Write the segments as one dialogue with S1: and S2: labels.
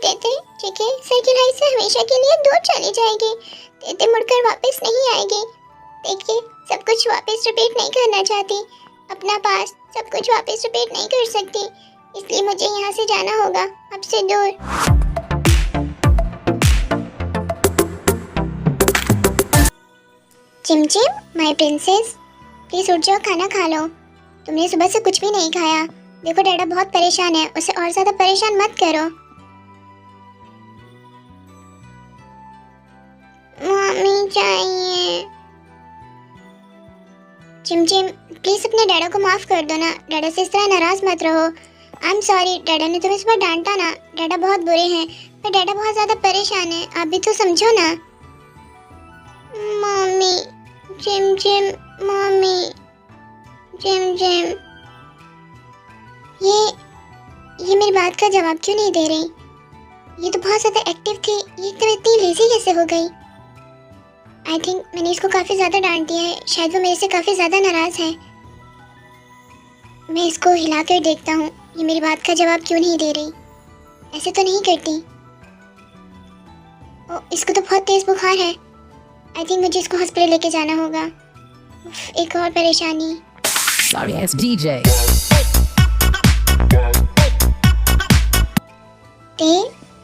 S1: तेते ठीक है साइकिल से हमेशा के लिए दूर चली जाएगी। तेते मुड़कर वापस नहीं आएगी। देखिए सब कुछ वापस रिपीट नहीं करना चाहती, अपना पास सब कुछ वापस रिपीट नहीं कर सकती, इसलिए मुझे यहाँ से जाना होगा आपसे दूर। चिमचिम माय प्रिंसेस, प्लीज उठ जाओ, खाना खा लो। तुमने सुबह से कुछ भी नहीं खाया। देखो डैडा बहुत परेशान है, उसे और ज्यादा परेशान मत करो। मम्मी चाहिए। चिमचिम प्लीज अपने डैडा को माफ कर दो ना, डैडा से इस तरह नाराज मत रहो। आई एम सॉरी, डैडा ने तुम्हें सुबह डांटा ना, डैडा बहुत बुरे हैं, पर डैडा बहुत ज्यादा परेशान है, आप भी तो समझो ना। मम्मी, चिमचिम, मम्मी, चिमचिम। ये मेरी बात का जवाब क्यों नहीं दे रही? ये तो बहुत ज्यादा एक्टिव थी, ये तो इतनी लेजी कैसे हो गई? आई थिंक मैंने इसको काफ़ी ज़्यादा डांट दिया है, शायद वो मेरे से काफ़ी ज़्यादा नाराज़ है। मैं इसको हिला कर देखता हूँ, ये मेरी बात का जवाब क्यों नहीं दे रही? ऐसे तो नहीं करती। ओ, इसको तो बहुत तेज़ बुखार है। आई थिंक मुझे इसको हॉस्पिटल लेके जाना होगा। एक और परेशानी।
S2: Sorry, it's DJ.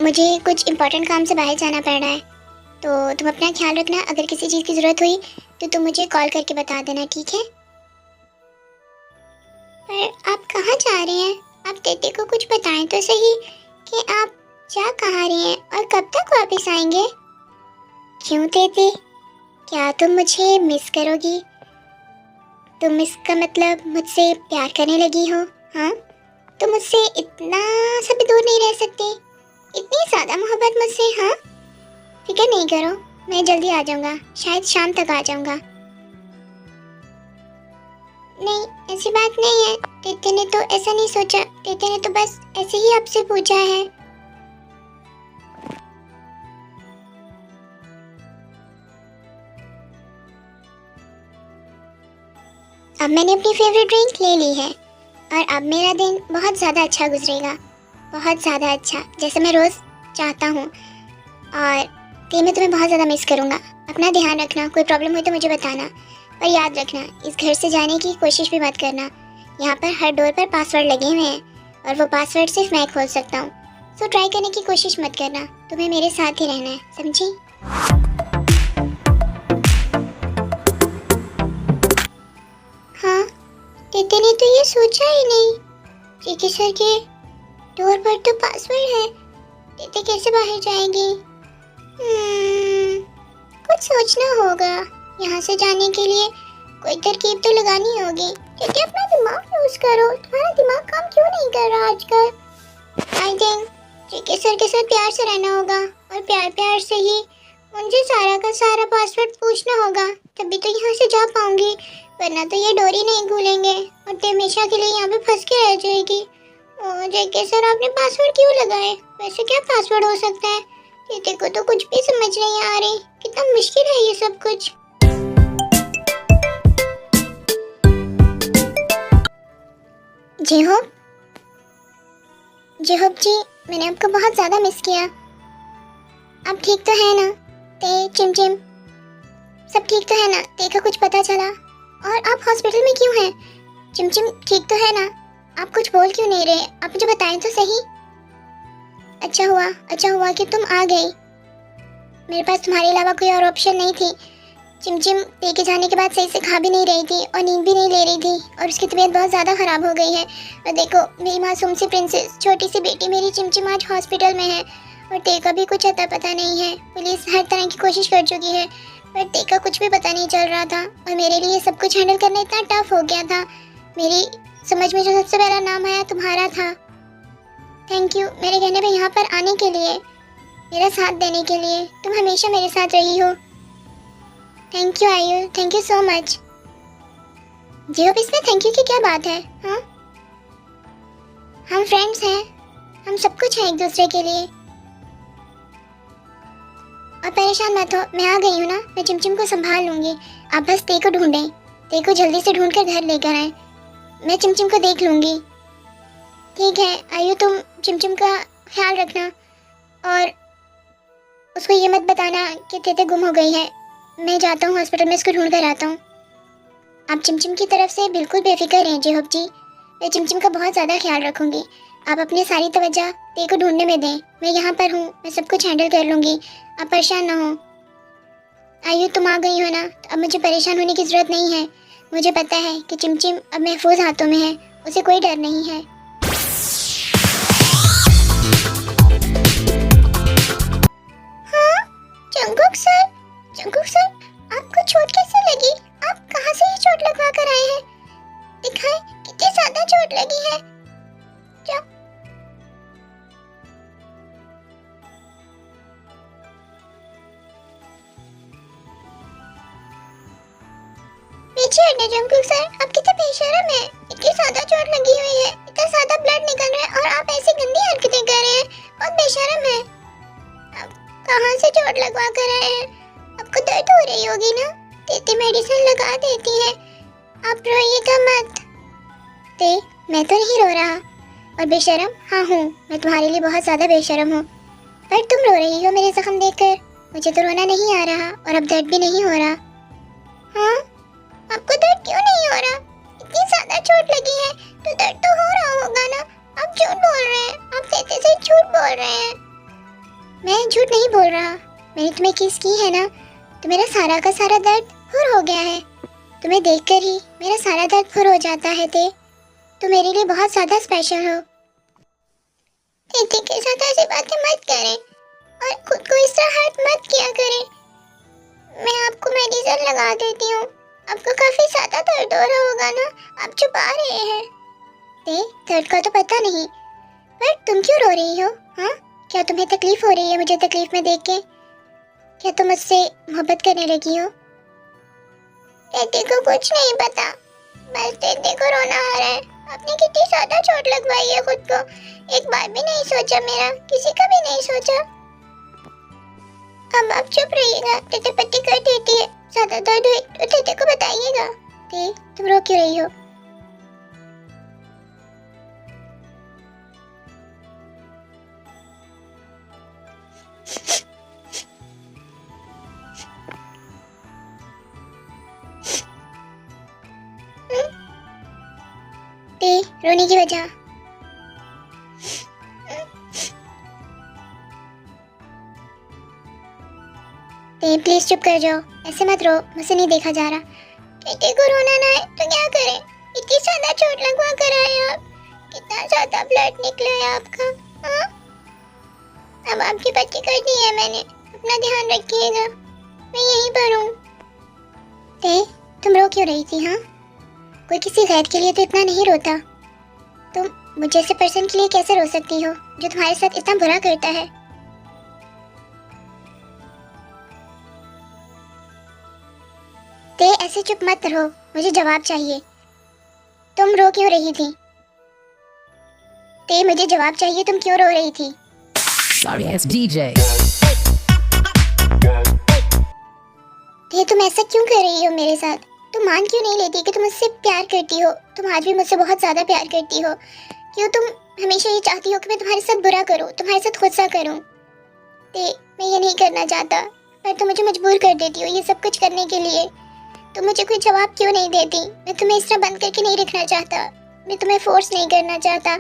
S1: मुझे कुछ इम्पोर्टेंट काम से बाहर जाना पड़ रहा है, तो तुम अपना ख्याल रखना। अगर किसी चीज़ की ज़रूरत हुई तो तुम मुझे कॉल करके बता देना, ठीक है? पर आप कहाँ जा रहे हैं? आप तेते को कुछ बताएं तो सही कि आप जा कहाँ रहे हैं और कब तक वापस आएंगे? क्यों तेते, क्या तुम मुझे मिस करोगी? तुम इसका मतलब मुझसे प्यार करने लगी हो? हाँ, तुम मुझसे इतना सा भी दूर नहीं रह सकते? इतनी ज़्यादा मोहब्बत मुझसे? हाँ, फिक्र नहीं करो, मैं जल्दी आ जाऊंगा, शायद शाम तक आ जाऊंगा। नहीं, ऐसी बात नहीं है, तेते ने तो ऐसा नहीं सोचा, तेते ने तो बस ऐसे ही आपसे पूछा है। अब मैंने अपनी फेवरेट ड्रिंक ले ली है और अब मेरा दिन बहुत ज़्यादा अच्छा गुजरेगा, बहुत ज़्यादा अच्छा, जैसे मैं रोज़ चाहता हूँ। और ते मैं तुम्हें बहुत ज़्यादा मिस करूँगा। अपना ध्यान रखना, कोई प्रॉब्लम हुई तो मुझे बताना, पर याद रखना इस घर से जाने की कोशिश भी मत करना। यहाँ पर हर डोर पर पासवर्ड लगे हुए हैं और वो पासवर्ड सिर्फ मैं खोल सकता हूँ, सो ट्राई करने की कोशिश मत करना। तुम्हें मेरे साथ ही रहना है, समझी? हाँ, तेते ने तो ये सोचा ही नहीं। जीके सर के डोर पर तो पासवर्ड है, तेते कैसे बाहर जाएगी? कुछ सोचना होगा। यहाँ से जाने के लिए कोई तरकीब तो लगानी होगी। तेते अपना दिमाग यूज करो, तुम्हारा दिमाग काम क्यों नहीं कर रहा आजकल? आई थिंक जीके सर के साथ प्यार से रहना होगा और प्यार प्यार से ही मुझे सारा का सारा पासवर्ड पूछना होगा, तभी तो यहाँ से जा पाऊंगी, वरना तो ये डोरी नहीं खुलेंगे और ते हमेशा के लिए यहाँ पे फंस के रह जाएगी। ओह जेके सर, आपने पासवर्ड क्यों लगाए? वैसे क्या पासवर्ड हो सकता है? तेते को तो कुछ भी समझ नहीं आ रही, कितना मुश्किल है ये सब कुछ। जेहोब जी, मैंने आपको बहुत ज़्यादा मिस किया। आप ठीक तो है ना? ते, चिमचिम, सब ठीक तो है ना? ते का कुछ पता चला? और आप हॉस्पिटल में क्यों हैं? चिमचिम ठीक तो है ना? आप कुछ बोल क्यों नहीं रहे? आप मुझे बताएं तो सही। अच्छा हुआ कि तुम आ गई। मेरे पास तुम्हारे अलावा कोई और ऑप्शन नहीं थी। चिमचिम लेके जाने के बाद सही से खा भी नहीं रही थी और नींद भी नहीं ले रही थी और उसकी तबीयत बहुत ज़्यादा ख़राब हो गई है। और देखो मेरी मासूम सी प्रिंसेस, छोटी सी बेटी मेरी चिमचिम आज हॉस्पिटल में है और ते का भी कुछ अता पता नहीं है। पुलिस हर तरह की कोशिश कर चुकी है पर ते का कुछ भी पता नहीं चल रहा था और मेरे लिए सब कुछ हैंडल करना इतना टफ हो गया था। मेरी समझ में जो सबसे पहला नाम आया तुम्हारा था। थैंक यू मेरे कहने पे यहाँ पर आने के लिए, मेरा साथ देने के लिए। तुम हमेशा मेरे साथ रही हो। थैंक यू आयु, थैंक यू सो मच। जी अब इसमें थैंक यू की क्या बात है? हाँ, हम फ्रेंड्स हैं, हम सब कुछ हैं एक दूसरे के लिए। और परेशान मत हो, मैं आ गई हूँ ना, मैं चिमचिम को संभाल लूँगी। आप बस ते को ढूंढें, ते को जल्दी से ढूंढ कर घर लेकर आए। मैं चिमचिम को देख लूँगी। ठीक है आयु, तुम चिमचिम का ख्याल रखना और उसको ये मत बताना कि तेते गुम हो गई है। मैं जाता हूँ हॉस्पिटल में, इसको ढूंढ कर आता हूँ। आप चिमचिम की तरफ से बिल्कुल बेफिक्र रहें जेहोब जी। मैं चिमचिम का बहुत ज़्यादा ख्याल रखूँगी। आप अपनी सारी तवज्जो ते को ढूंढने में दें। मैं यहाँ पर हूँ, मैं सब कुछ हैंडल कर लूँगी। आप परेशान ना हो। आयु तुम आ गई हो ना, तो अब मुझे परेशान होने की ज़रूरत नहीं है। मुझे पता है कि चिमचिम अब महफूज हाथों में है, उसे कोई डर नहीं है। हाँ, जंगकुक सर, आपको चोट कैसे लगी? आप कहाँ से ये चोट लगवा कर आए हैं? दिखाएं कितनी ज्यादा चोट लगी है। क्या? पीछे हटने जंगकुक सर, आप कितने बेशर्म हैं। इतनी ज्यादा चोट लगी हुई है, इतना ज्यादा ब्लड निकल रहा है और आप ऐसी गंदी हरकतें कर रहे हैं। बहुत बेशर्म है। आप कहाँ से चोट लगवा कर आए हैं? आपको दर्द हो रही होगी ना? तेते मेडिसिन लगा देती है। आप रोइएगा मत। ते, मैं तो नहीं रो रहा। और बेशर्म, हाँ हूँ, मैं तुम्हारे लिए बहुत ज़्यादा बेशर्म हूँ। पर तुम रो रही हो मेरे जख्म देखकर। मुझे तो रोना नहीं आ रहा और अब दर्द भी नहीं हो रहा। हाँ, आपको दर्द क्यों नहीं हो रहा? इतनी ज़्यादा चोट लगी है तो दर्द तो हो रहा होगा ना। आप झूठ बोल रहे हैं, आप तेते से झूठ बोल रहे हैं। मैं झूठ नहीं बोल रहा। मैंने तुम्हें किस की है ना, तो मेरा सारा का सारा दर्द फुर हो गया है। तुम्हें देखकर ही मेरा सारा दर्द फुर हो जाता है। ते, तुम मेरे लिए बहुत ज़्यादा स्पेशल हो। तेते के साथ ऐसी बातें मत करें और खुद को इस तरह हर्ट मत किया करें। मैं आपको मेडिसिन लगा देती हूँ। आपको काफ़ी ज़्यादा दर्द हो रहा होगा ना, आप छुपा रहे हैं। ते, दर्द का तो पता नहीं, पर तुम क्यों रो रही हो? हाँ, क्या तुम्हें तकलीफ हो रही है मुझे तकलीफ में देख के? क्या तुम मुझसे मोहब्बत करने लगी हो? तेते को कुछ नहीं पता, बस तेते को रोना आ रहा है। आपने कितनी ज्यादा चोट लगवाई है खुद को। एक बार भी नहीं सोचा मेरा, किसी का भी नहीं सोचा। अब आप चुप रहिएगा, तेते पट्टी कर देती है। ज्यादा दर्द हुई तो तेते को बताइएगा। ते, तुम रो क्यों रही हो? ते, रोने की वजह? ते, प्लीज चुप कर जाओ, ऐसे मत रो, मुझसे नहीं देखा जा रहा। तेते को रोना ना है तो क्या करें? इतनी ज्यादा चोट लगवा कर आए आप, कितना ज्यादा ब्लड निकला है आपका। हाँ, अब आपकी पट्टी कर दी है मैंने, अपना ध्यान रखिएगा। मैं यहीं पर हूँ। ते, तुम रो क्यों रही थी? हाँ, कोई किसी गैर के लिए तो इतना नहीं रोता। तुम मुझ जैसे पर्सन के लिए कैसे रो सकती हो जो तुम्हारे साथ इतना बुरा करता है? ते, ऐसे चुप मत रहो, मुझे जवाब चाहिए। तुम रो क्यों रही थी? ते, मुझे जवाब चाहिए, तुम क्यों रो रही थी?
S2: Sorry ass DJ.
S1: ते, तुम ऐसा क्यों कर रही हो मेरे साथ? तुम मान क्यों नहीं लेती कि तुम मुझसे प्यार करती हो? तुम आज भी मुझसे बहुत ज़्यादा प्यार करती हो। क्यों तुम हमेशा ये चाहती हो कि मैं तुम्हारे साथ बुरा करूं, तुम्हारे साथ गुस्सा करूं? ते, मैं ये नहीं करना चाहता, पर तुम मुझे मजबूर कर देती हो ये सब कुछ करने के लिए। तुम मुझे कोई जवाब क्यों नहीं देती? मैं तुम्हें इस तरह बंद करके नहीं रखना चाहता, मैं तुम्हें फोर्स नहीं करना चाहता,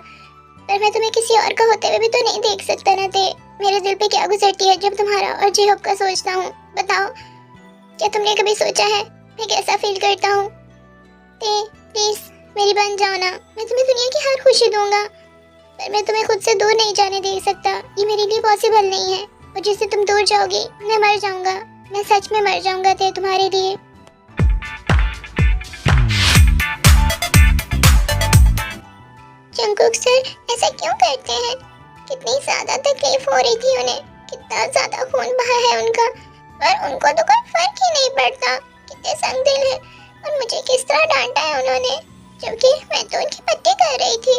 S1: पर मैं तुम्हें किसी और का होते हुए भी तो नहीं देख सकता ना। ते, मेरे दिल पे क्या गुजरती है जब तुम्हारा और जेहोब का सोचता हूँ? बताओ, क्या तुमने कभी सोचा है मैं कैसा फील करता हूँ? ते, प्लीज मेरी बन जाओ ना, मैं तुम्हें दुनिया की हर खुशी दूंगा, पर मैं तुम्हें खुद से दूर नहीं जाने दे सकता। ये मेरे लिए पॉसिबल नहीं है, और जिससे तुम दूर जाओगी मैं मर जाऊंगा, मैं सच में मर जाऊंगा ते तुम्हारे लिए। जंगकुक सर ऐसा क्यों करते हैं? कितनी ज्यादा तकलीफ हो रही थी उन्हें, कितना ज्यादा खून बहा है उनका, पर उनको तो कोई फर्क ही नहीं पड़ता। कितने संगदिल है, और मुझे किस तरह डांटा है उन्होंने, क्योंकि मैं तो उनकी पट्टी कर रही थी।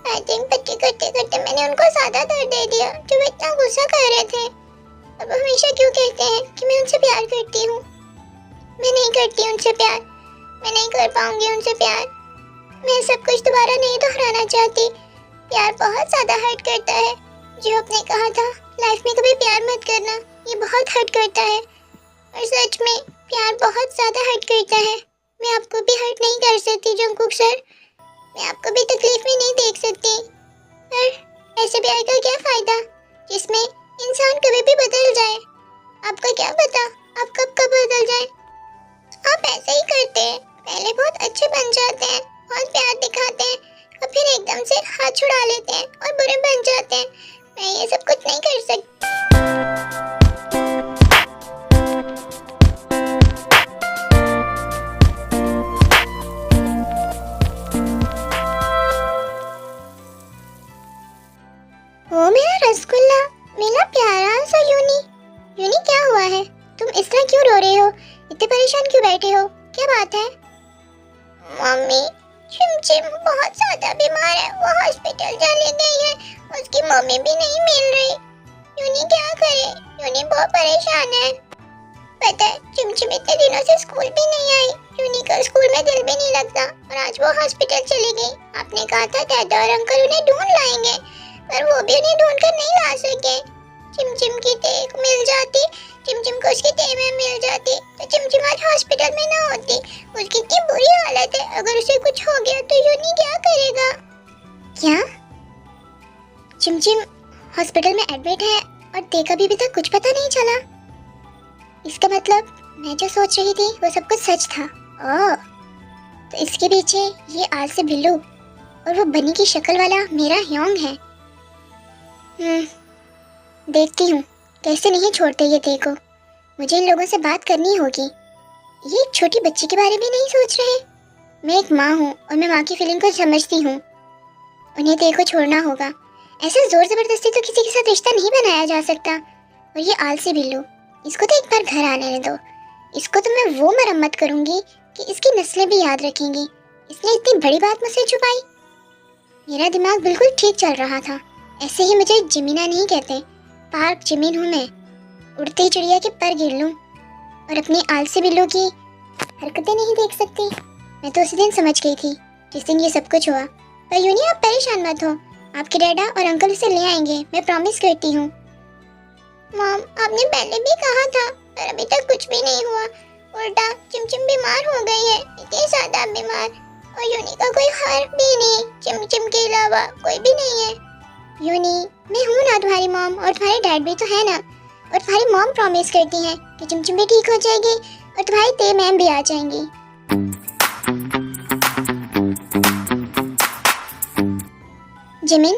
S1: आई थिंक पट्टी करते करते मैंने उनको ज्यादा दर्द दे दिया, जो वो इतना गुस्सा कर रहे थे। अब हमेशा क्यों कहते हैं कि मैं उनसे प्यार करती हूँ? मैं नहीं करती उनसे प्यार, मैं नहीं कर पाऊंगी उनसे प्यार। मैं सब कुछ दोबारा नहीं दोहराना चाहती। प्यार बहुत ज्यादा हर्ट करता है, जो आपने कहा था लाइफ में कभी प्यार मत करना, ये बहुत हर्ट करता है। और सच में प्यार बहुत ज्यादा हर्ट करता है। मैं आपको भी हर्ट नहीं कर सकती जंगकुक सर, मैं आपको भी तकलीफ में नहीं देख सकती। पर ऐसे प्यार का क्या फायदा जिसमें इंसान कभी भी बदल जाए। आपका क्या पता आप कब बदल जाए। आप ऐसे ही करते हैं, पहले बहुत अच्छे बन जाते हैं, बहुत प्यार दिखाते हैं और फिर एकदम से हाथ छुड़ा लेते हैं और बुरे बन जाते हैं। मैं ये सब कुछ नहीं कर सकती। ओ मेरा रसगुल्ला, मेरा प्यारा सा यूनी। यूनी क्या हुआ है, तुम इस तरह क्यों रो रहे हो, इतने परेशान क्यों बैठे हो, क्या बात है? मम्मी चिमचिम बहुत ज्यादा बीमार है, वो हॉस्पिटल चली गई है, उसकी मम्मी भी नहीं मिल रही। यूनी क्या करे, यूनी बहुत परेशान है। पता है चिमचिम इतने दिनों से स्कूल भी नहीं आई, यूनी का स्कूल में दिल भी नहीं लगता और आज वो हॉस्पिटल चली गई। आपने कहा था दादा और अंकल उन्हें ढूंढ लाएंगे, पर वो भी उन्हें ढूंढ कर नहीं ला सके। चिमचिम की टेक मिल जाती, चिमचिम को उसकी टेक में मिल जाती तो चिमचिम आज हॉस्पिटल में ना होती। उसकी इतनी बुरी हालत है, अगर उसे कुछ हो गया तो यूनी क्या करेगा? क्या चिमचिम हॉस्पिटल में एडमिट है और टेक अभी तक कुछ पता नहीं चला? इसका मतलब मैं जो सोच रही थी वो सब कुछ सच था। ओह, तो इसके पीछे ये आलसी बिल्लू और वो बनी की शक्ल वाला मेरा ह्योंग है। देखती हूँ कैसे नहीं छोड़ते ये ते को। मुझे इन लोगों से बात करनी होगी। ये एक छोटी बच्ची के बारे में नहीं सोच रहे। मैं एक माँ हूँ और मैं माँ की फीलिंग को समझती हूँ। उन्हें ते को छोड़ना होगा। ऐसे जोर जबरदस्ती तो किसी के साथ रिश्ता नहीं बनाया जा सकता। और ये आलसी बिल्लू, इसको तो एक बार घर आने दो। इसको तो मैं वो मरम्मत करूंगी कि इसकी नस्लें भी याद रखेंगी। इसने इतनी बड़ी बात मुझसे छुपाई। मेरा दिमाग बिल्कुल ठीक चल रहा था। ऐसे ही मुझे जिमीना नहीं कहते, पार्क जिमीन हूँ मैं। उड़ती चिड़िया के पर गिर लूं और अपनी आलसी बिल्लू की हरकतें नहीं देख सकती। मैं तो उसी दिन समझ गई थी जिस दिन ये सब कुछ हुआ। पर यूनी आप परेशान मत हो, आपके डैडा और अंकल उसे ले आएंगे, मैं प्रॉमिस करती हूँ। मॉम आपने पहले भी कहा था पर अभी तक कुछ भी नहीं हुआ। उल्टा चिमचिम बीमार हो गई है, इतनी ज्यादा बीमार, और यूनी का कोई हार भी नहीं, चिमचिम के अलावा कोई भी नहीं है। यूनी मैं हूँ ना तुम्हारी मॉम, और तुम्हारे डैड भी तो है ना। और तुम्हारी मॉम प्रॉमिस करती है कि चिमचिम भी ठीक हो जाएगी और तुम्हारी ते मैम भी आ जाएंगी। जिमिन,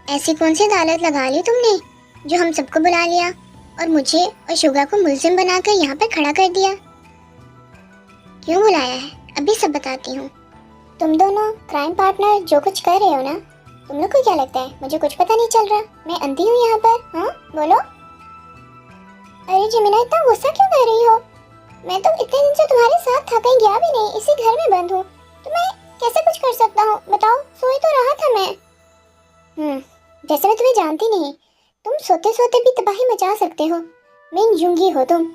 S1: ऐसी कौन सी अदालत लगा ली तुमने जो हम सबको बुला लिया और मुझे और शुगा को मुलजिम बनाकर यहाँ पर खड़ा कर दिया? क्यों बुलाया है अभी सब बताती हूँ। तुम दोनों क्राइम पार्टनर जो कुछ कर रहे हो ना, तुम लोग को क्या लगता है मुझे कुछ पता नहीं चल रहा? मैं अंधी हूँ यहाँ पर? हाँ बोलो। अरे जिमिना इतना गुस्सा क्यों कर रही हो? मैं तो इतने दिन से तुम्हारे साथ था, कहीं गया भी नहीं, इसी घर में बंद हूँ, तो मैं कैसे कुछ कर सकता हूँ बताओ? सोई तो रहा था मैं। जैसे मैं तुम्हें जानती नहीं, तुम सोते सोते भी तबाही मचा सकते हो। मैं यूंगी हो तुम।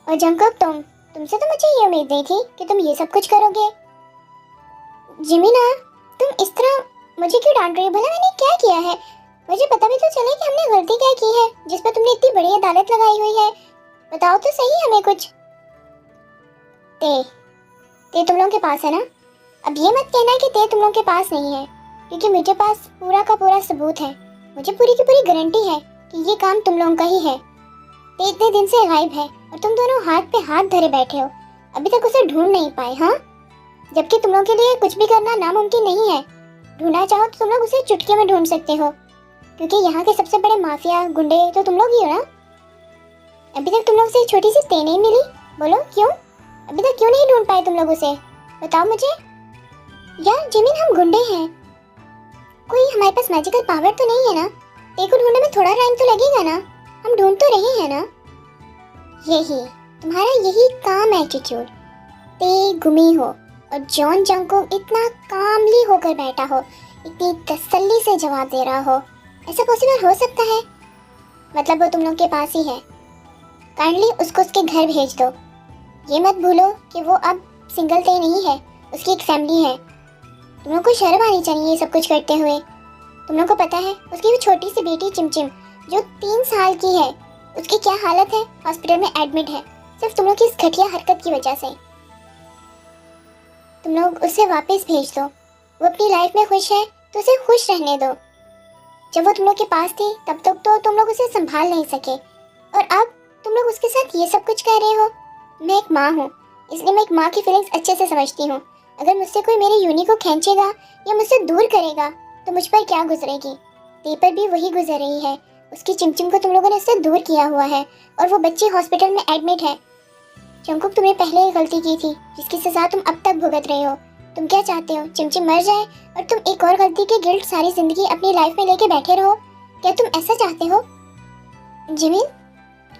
S1: और जंगकुक तुमसे तो मुझे ये उम्मीद नहीं थी कि तुम ये सब कुछ करोगे। जिमिना तुम इस तरह मुझे क्यों डांट रही हो? भला मैंने क्या किया है? मुझे पता भी तो चले कि हमने गलती क्या की है जिस पर तुमने इतनी बड़ी अदालत लगाई हुई है। बताओ तो सही हमें कुछ। ते तुम लोगों के पास है ना? अब ये मत कहना कि ते तुम लोगों के पास नहीं है, क्योंकि मुझे पास पूरा का पूरा सबूत है। मुझे पूरी की पूरी गारंटी है कि ये काम तुम लोगों का ही है। ते इतने दिन से गायब है और तुम दोनों हाथ पे हाथ धरे बैठे हो, अभी तक उसे ढूंढ नहीं पाए। हाँ, जबकि तुम लोगों के लिए कुछ भी करना नामुमकिन नहीं है। ढूंढना चाहो तो तुम लोग उसे चुटकी में ढूंढ सकते हो, क्योंकि यहाँ के सबसे बड़े माफिया गुंडे तो तुम लोग ही हो ना। अभी तक तुम लोग से एक छोटी सी ते नहीं मिली, बोलो क्यों? अभी तक क्यों नहीं ढूंढ पाए तुम लोग उसे? बताओ मुझे। यार जिमिन हम गुंडे हैं, कोई हमारे पास मैजिकल पावर तो नहीं है ना। ते को ढूंढने में थोड़ा टाइम तो लगेगा ना, हम ढूंढ तो रहे हैं ना। यही तुम्हारा यही काम है एटीट्यूड। ते गुमी हो और जॉन जंगकुक इतना कामली होकर बैठा हो, इतनी तसल्ली से जवाब दे रहा हो। ऐसा पॉसिबल हो सकता है? मतलब वो तुम लोग के पास ही है। काइंडली उसको उसके घर भेज दो। ये मत भूलो कि वो अब सिंगल ते नहीं है, उसकी एक फैमिली है। तुम लोग को शर्म आनी चाहिए ये सब कुछ करते हुए। तुम लोग को पता है उसकी वो छोटी सी बेटी चिमचिम जो 3 साल की है, उसकी क्या हालत है, हॉस्पिटल में एडमिट है, सिर्फ तुम लोग की इस घटिया हरकत की वजह से। तुम लोग उसे वापस भेज दो। वो अपनी लाइफ में खुश है तो उसे खुश रहने दो। जब वो तुम लोग के पास थी तब तक तो तुम लोग उसे संभाल नहीं सके, और अब तुम लोग उसके साथ ये सब कुछ कर रहे हो। मैं एक माँ हूँ, इसलिए मैं एक माँ की फीलिंग्स अच्छे से समझती हूँ। अगर मुझसे कोई मेरे यूनी को खींचेगा या मुझसे दूर करेगा तो मुझ पर क्या गुजरेगी। ते पर भी वही गुजर रही है। उसकी चिमचिम को तुम लोगों ने उससे दूर किया हुआ है और वो बच्ची हॉस्पिटल में एडमिट है। जंकुक, तुमने पहले ही गलती की थी जिसकी सजा तुम अब तक भुगत रहे हो। तुम क्या चाहते हो, चिमचिम मर जाए और तुम एक और गलती के गिल्ट सारी जिंदगी अपनी लाइफ में लेके बैठे रहो? क्या तुम ऐसा चाहते हो? जिमिन,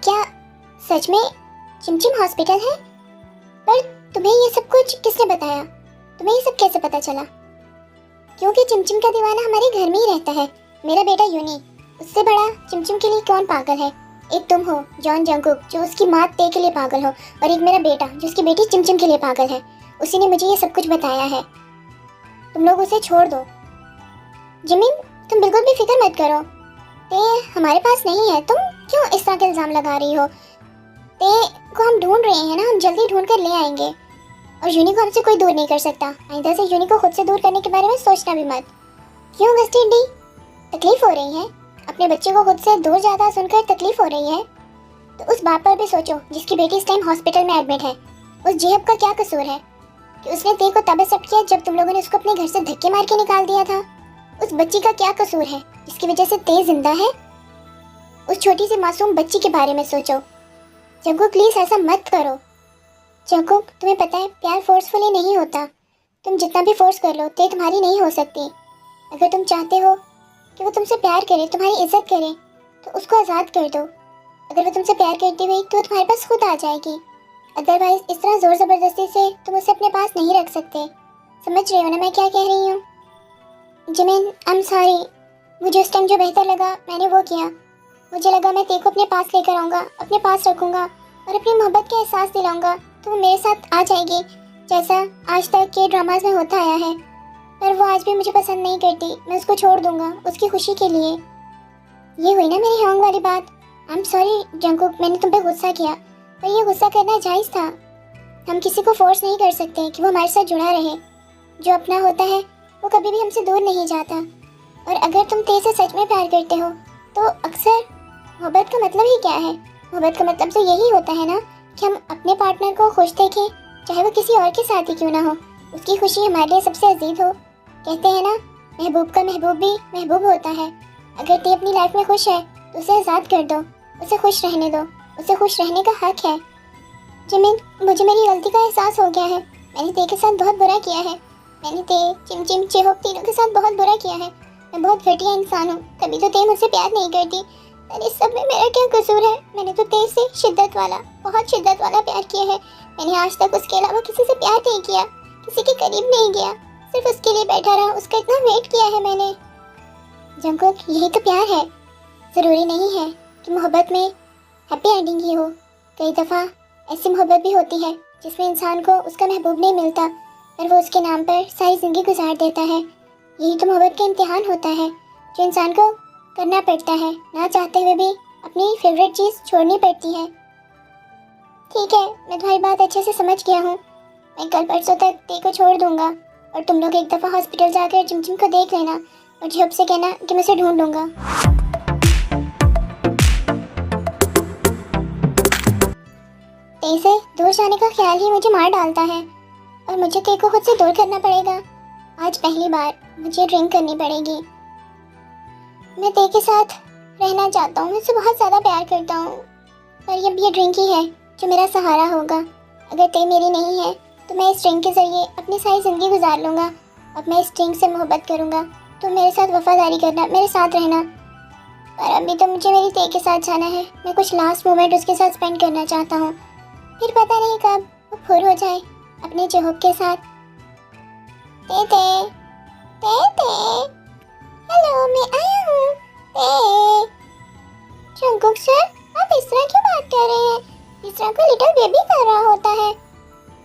S1: क्या सच में चिमचिम हॉस्पिटल है? पर तुम्हें ये सब कुछ किसने बताया? तुम्हें ये सब कैसे पता चला? क्योंकि चिमचिम का दीवाना हमारे घर में ही रहता है, मेरा बेटा यूनी। उससे बड़ा चिमचिम के लिए कौन पागल है? एक तुम हो जॉन जंकुक जो उसकी माँ ते के लिए पागल हो, और एक मेरा बेटा जो उसकी बेटी चिमचिम के लिए पागल है। उसी ने मुझे ये सब कुछ बताया है। तुम लोग उसे छोड़ दो। जिमिन, तुम बिल्कुल भी फिक्र मत करो। ते हमारे पास नहीं है। तुम क्यों इस तरह का इल्जाम लगा रही हो? ते को हम ढूंढ रहे हैं ना, हम जल्दी ढूंढ कर ले आएंगे। और यूनी को हमसे कोई दूर नहीं कर सकता। आइंदा से यूनी को खुद से दूर करने के बारे में सोचना भी मत। क्यों गस्टी डी, तकलीफ हो रही है? अपने बच्चे को खुद से दूर जाता सुनकर तकलीफ हो रही है तो उस बाप पर भी सोचो जिसकी बेटी इस टाइम हॉस्पिटल में एडमिट है। उस जेहब का क्या कसूर है कि उसने ते को तब एक्सेप्ट किया जब तुम लोगों ने उसको अपने घर से धक्के मार के निकाल दिया था? उस बच्ची का क्या कसूर है जिसकी वजह से ते जिंदा है? उस छोटी सी मासूम बच्ची के बारे में सोचो। जंकुक, प्लीज ऐसा मत करो। जंकुक, तुम्हें पता है प्यार फोर्सफुली नहीं होता। तुम जितना भी फोर्स कर लो ते तुम्हारी नहीं हो सकती। अगर तुम चाहते हो कि वो तुमसे प्यार करे, तुम्हारी इज्जत करे, तो उसको आज़ाद कर दो। अगर वो तुमसे प्यार करती हुई तो तुम्हारे पास खुद आ जाएगी। अदरवाइज इस तरह जोर ज़बरदस्ती से तुम उसे अपने पास नहीं रख सकते। समझ रहे हो ना मैं क्या कह रही हूँ? Jimin, I am sorry. मुझे उस टाइम जो बेहतर लगा मैंने वो किया। मुझे लगा मैं ते को अपने पास लेकर आऊँगा, अपने पास रखूँगा और अपनी मोहब्बत का एहसास दिलाऊँगा तो वो मेरे साथ आ जाएगी, जैसा आज तक के ड्रामाज में होता आया है। पर वो आज भी मुझे पसंद नहीं करती। मैं उसको छोड़ दूंगा उसकी खुशी के लिए। ये हुई ना मेरी हॉन्ग वाली बात। आई एम सॉरी जंकुक, मैंने तुम पे गुस्सा किया, पर ये गुस्सा करना जायज़ था। हम किसी को फोर्स नहीं कर सकते कि वो हमारे साथ जुड़ा रहे। जो अपना होता है वो कभी भी हमसे दूर नहीं जाता। और अगर तुम ते से सच में प्यार करते हो तो अक्सर मोहब्बत का मतलब ही क्या है? मोहब्बत का मतलब तो यही होता है ना कि हम अपने पार्टनर को खुश देखें, चाहे वो किसी और के साथ ही क्यों ना हो। उसकी खुशी हमारे लिए सबसे अजीज हो। कहते हैं ना, महबूब का महबूब भी महबूब होता है। अगर ते अपनी लाइफ में खुश है तो उसे आज़ाद कर दो, उसे खुश रहने दो। उसे खुश रहने का हक है। जिमिन, मुझे मेरी गलती का एहसास हो गया है। मैंने ते के साथ बहुत बुरा किया है। मैंने ते, चिमचिम, चेहोक तीनों के साथ बहुत बुरा किया है। मैं बहुत घटिया इंसान हूँ। कभी तो ते मुझसे प्यार नहीं करती, पर इस सब में मेरा क्या कसूर है? मैंने तो ते से शिद्दत वाला, बहुत शिद्दत वाला प्यार किया है। मैंने आज तक उसके अलावा किसी से प्यार नहीं किया, किसी के करीब नहीं गया, सिर्फ उसके लिए बैठा रहा, उसका इतना वेट किया है मैंने। जंकुक, यही तो प्यार है। ज़रूरी नहीं है कि मोहब्बत में हैप्पी एंडिंग ही हो। कई दफ़ा ऐसी मोहब्बत भी होती है जिसमें इंसान को उसका महबूब नहीं मिलता, पर वो उसके नाम पर सारी ज़िंदगी गुजार देता है। यही तो मोहब्बत का इम्तिहान होता है जो इंसान को करना पड़ता है, ना चाहते हुए भी अपनी फेवरेट चीज़ छोड़नी पड़ती है। ठीक है, मैं तुम्हारी बात अच्छे से समझ गया हूँ। मैं कल परसों तक ते को छोड़ दूंगा और तुम लोग एक दफ़ा हॉस्पिटल जाकर चिमचिम को देख लेना और झप से कहना कि मैं उसे ढूंढ लूँगा। ते से दूर जाने का ख्याल ही मुझे मार डालता है और मुझे ते को खुद से दूर करना पड़ेगा। आज पहली बार मुझे ड्रिंक करनी पड़ेगी। मैं ते के साथ रहना चाहता हूँ, मैं उससे बहुत ज़्यादा प्यार करता हूँ, पर अब ये ड्रिंक ही है जो मेरा सहारा होगा। अगर ते मेरी नहीं है तो मैं इस ड्रिंक के ज़रिए अपनी सारी ज़िंदगी गुजार लूँगा। अब मैं इस ड्रिंक से मोहब्बत करूँगा तो मेरे साथ वफादारी करना, मेरे साथ रहना। पर अभी तो मुझे मेरी ते के साथ जाना है। मैं कुछ लास्ट मोमेंट उसके साथ स्पेंड करना चाहता हूँ, फिर पता नहीं कब वो फुर हो जाए अपने चेहक के साथ। ते ते ते ते, हेलो, मैं आया हूँ। ते, जंकुक सर, आप इस तरह क्यों बात कर रहे हैं? इस तरह को लिटिल बेबी कर रहा होता है।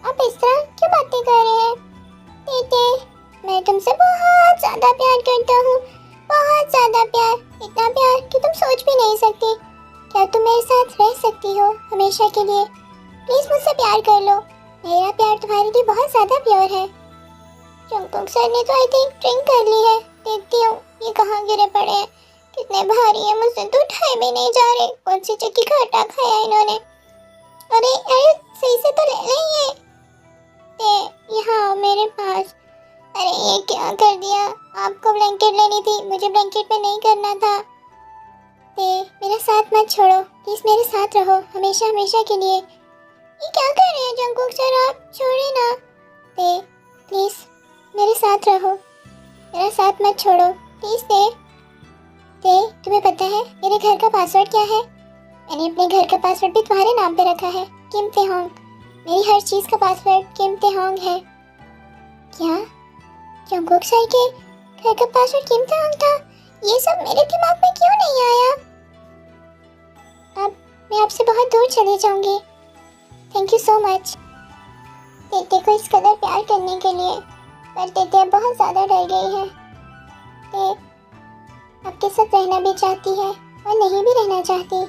S1: आप इस तरह क्यों बातें कर रहे हैं? ते, मैं तुमसे बहुत ज़्यादा प्यार करता हूँ। बहुत ज्यादा प्यार, इतना प्यार कि तुम सोच भी नहीं सकती। क्या तुम मेरे साथ रह सकती हो हमेशा के लिए? प्लीज मुझसे प्यार कर लो। मेरा प्यार तुम्हारे लिए बहुत ज्यादा प्योर है। जंगकुक सर ने तो आई थिंक ड्रिंक कर ली है। देखती हूँ ये कहाँ गिरे पड़े हैं। कितने भारी है, मुझसे तो उठाए भी नहीं जा रहे। कौन सी चक्की का आटा खाया इन्होंने? अरे अरे सही से तो ले रही है। यहाँ मेरे पास। अरे ये क्या कर दिया? आपको ब्लैंकेट लेनी थी, मुझे ब्लैंकेट पे नहीं करना था। मेरा साथ मत छोड़ो, प्लीज मेरे साथ रहो हमेशा हमेशा के लिए। ये क्या कर रहे हैं जंगकुक सर? आप छोड़िए ना। प्लीज मेरे साथ रहो, मेरा साथ मत छोड़ो प्लीज। तुम्हें पता है मेरे घर का पासवर्ड क्या है? मैंने अपने घर का पासवर्ड भी तुम्हारे नाम पे रखा है, किम तेहोंग। मेरी हर चीज का पासवर्ड किम तेहोंग है। क्या जंगकुक सर के घर का पासवर्ड किम तेहोंग था? ये सब मेरे दिमाग में क्यों नहीं आया? अब मैं आपसे बहुत दूर चली जाऊंगी। थैंक यू सो मच तेते को इस कदर प्यार करने के लिए। पर तेते अब बहुत ज़्यादा डर गई है। ते आपके साथ रहना भी चाहती है और नहीं भी रहना चाहती।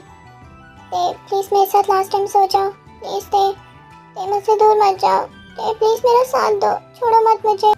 S1: प्लीज़ मेरे साथ लास्ट टाइम सो जाओ प्लीज़। ते मुझसे दूर मत जाओ। प्लीज़ मेरा साथ दो, छोड़ो मत मुझे।